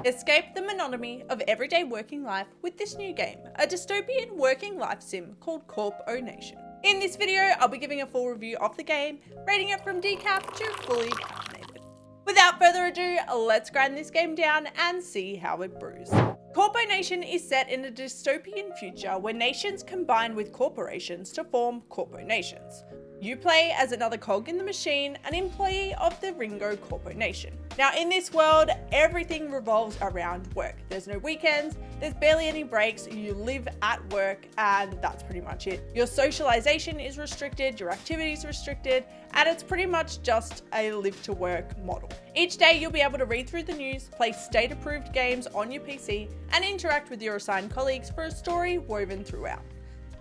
Escape the monotony of everyday working life with this new game, a dystopian working life sim called CorpoNation. In this video, I'll be giving a full review of the game, rating it from decaf to fully caffeinated. Without further ado, let's grind this game down and see how it brews. CorpoNation is set in a dystopian future where nations combine with corporations to form CorpoNations. You play as another cog in the machine, an employee of the Ringo CorpoNation. Now in this world, everything revolves around work. There's no weekends, there's barely any breaks, you live at work, and that's pretty much it. Your socialization is restricted, your activities restricted, and it's pretty much just a live to work model. Each day you'll be able to read through the news, play state approved games on your PC, and interact with your assigned colleagues for a story woven throughout.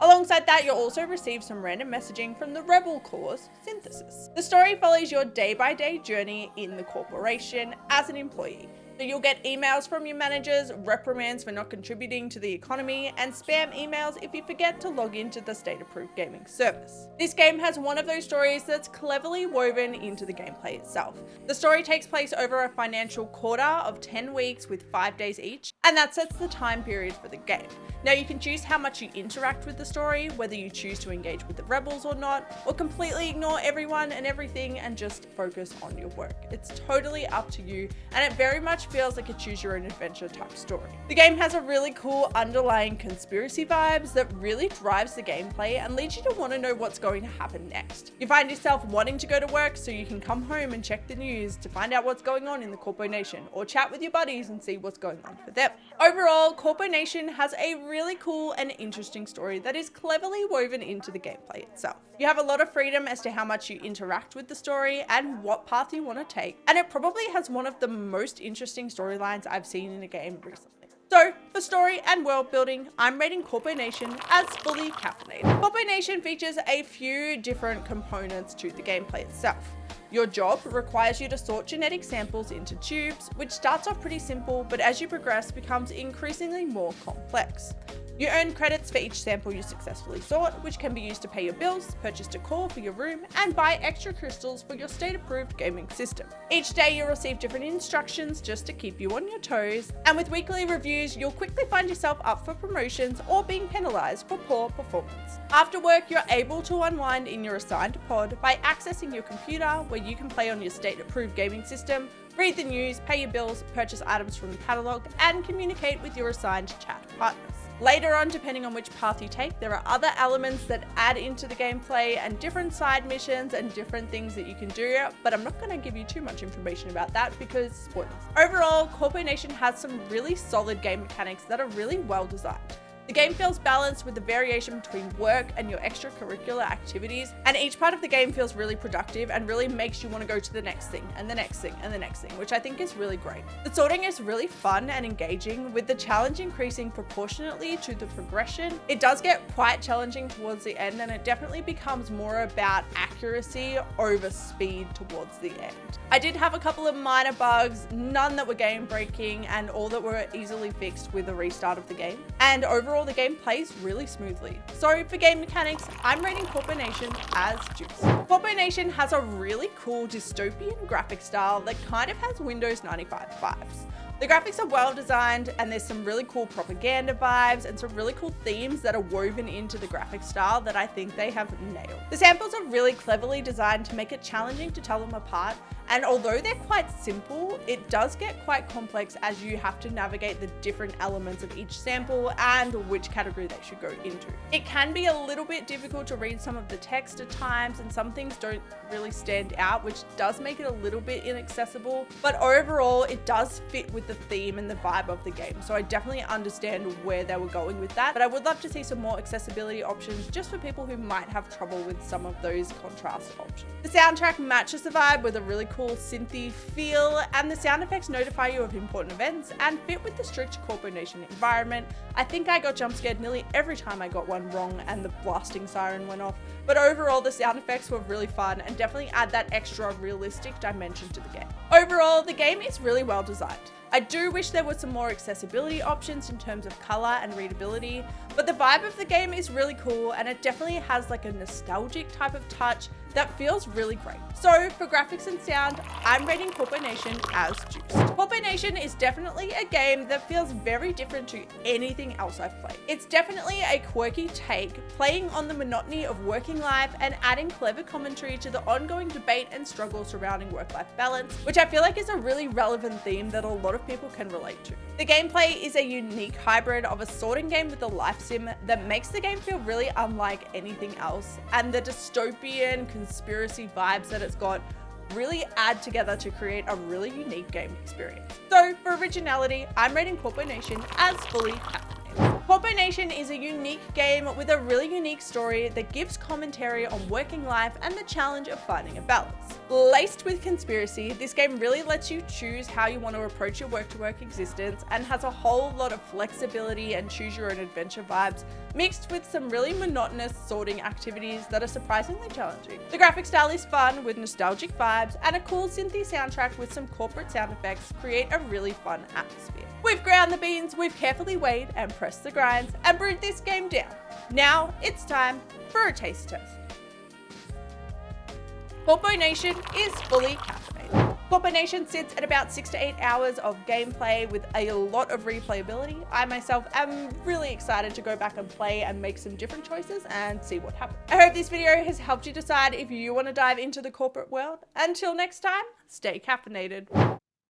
Alongside that, you'll also receive some random messaging from the Rebel Corps synthesis. The story follows your day-by-day journey in the corporation as an employee. So you'll get emails from your managers, reprimands for not contributing to the economy, and spam emails if you forget to log into the state-approved gaming service. This game has one of those stories that's cleverly woven into the gameplay itself. The story takes place over a financial quarter of 10 weeks with 5 days each, and that sets the time period for the game. Now you can choose how much you interact with the story, whether you choose to engage with the rebels or not, or completely ignore everyone and everything and just focus on your work. It's totally up to you, and it very much feels like a choose your own adventure type story. The game has a really cool underlying conspiracy vibes that really drives the gameplay and leads you to want to know what's going to happen next. You find yourself wanting to go to work so you can come home and check the news to find out what's going on in the CorpoNation, or chat with your buddies and see what's going on for them. Overall, CorpoNation has a really cool and interesting story that is cleverly woven into the gameplay itself. You have a lot of freedom as to how much you interact with the story and what path you want to take, and it probably has one of the most interesting storylines I've seen in a game recently. So, for story and world building, I'm rating CorpoNation as fully caffeinated. CorpoNation features a few different components to the gameplay itself. Your job requires you to sort genetic samples into tubes, which starts off pretty simple, but as you progress becomes increasingly more complex. You earn credits for each sample you successfully sort, which can be used to pay your bills, purchase decor for your room, and buy extra crystals for your state-approved gaming system. Each day you'll receive different instructions just to keep you on your toes, and with weekly reviews, you'll quickly find yourself up for promotions or being penalized for poor performance. After work, you're able to unwind in your assigned pod by accessing your computer, where you can play on your state-approved gaming system, read the news, pay your bills, purchase items from the catalog, and communicate with your assigned chat partners. Later on, depending on which path you take, there are other elements that add into the gameplay and different side missions and different things that you can do, but I'm not going to give you too much information about that because spoilers. Overall, CorpoNation has some really solid game mechanics that are really well designed. The game feels balanced with the variation between work and your extracurricular activities, and each part of the game feels really productive and really makes you want to go to the next thing and the next thing and the next thing, which I think is really great. The sorting is really fun and engaging, with the challenge increasing proportionately to the progression. It does get quite challenging towards the end, and it definitely becomes more about accuracy over speed towards the end. I did have a couple of minor bugs, none that were game breaking, and all that were easily fixed with the restart of the game. And overall, the game plays really smoothly. So for game mechanics, I'm rating CorpoNation as juice. CorpoNation has a really cool dystopian graphic style that kind of has Windows 95 vibes. The graphics are well designed, and there's some really cool propaganda vibes and some really cool themes that are woven into the graphic style that I think they have nailed. The samples are really cleverly designed to make it challenging to tell them apart, and although they're quite simple, it does get quite complex as you have to navigate the different elements of each sample and which category they should go into. It can be a little bit difficult to read some of the text at times, and some things don't really stand out, which does make it a little bit inaccessible, but overall it does fit with the theme and the vibe of the game, so I definitely understand where they were going with that, but I would love to see some more accessibility options just for people who might have trouble with some of those contrast options. The soundtrack matches the vibe with a really cool synthy feel, and the sound effects notify you of important events and fit with the strict CorpoNation environment. I think I got jump scared nearly every time I got one wrong and the blasting siren went off, but overall the sound effects were really fun and definitely add that extra realistic dimension to the game. Overall, the game is really well designed. I do wish there were some more accessibility options in terms of color and readability, But the vibe of the game is really cool, and it definitely has like a nostalgic type of touch that feels really great. So for graphics and sound, I'm rating CorpoNation as juiced. CorpoNation is definitely a game that feels very different to anything else I've played. It's definitely a quirky take, playing on the monotony of working life and adding clever commentary to the ongoing debate and struggle surrounding work-life balance, which I feel like is a really relevant theme that a lot of people can relate to. The gameplay is a unique hybrid of a sorting game with a life sim that makes the game feel really unlike anything else, and the dystopian conspiracy vibes that it's got really add together to create a really unique game experience. So for originality, I'm rating CorpoNation as fully caffeinated. CorpoNation is a unique game with a really unique story that gives commentary on working life and the challenge of finding a balance. Laced with conspiracy, this game really lets you choose how you want to approach your work-to-work existence and has a whole lot of flexibility and choose-your-own-adventure vibes, mixed with some really monotonous sorting activities that are surprisingly challenging. The graphic style is fun with nostalgic vibes, and a cool synthy soundtrack with some corporate sound effects create a really fun atmosphere. We've ground the beans, we've carefully weighed and pressed the grinds and brewed this game down. Now it's time for a taste test. CorpoNation is fully caffeinated. CorpoNation sits at about 6 to 8 hours of gameplay with a lot of replayability. I myself am really excited to go back and play and make some different choices and see what happens. I hope this video has helped you decide if you want to dive into the corporate world. Until next time, stay caffeinated.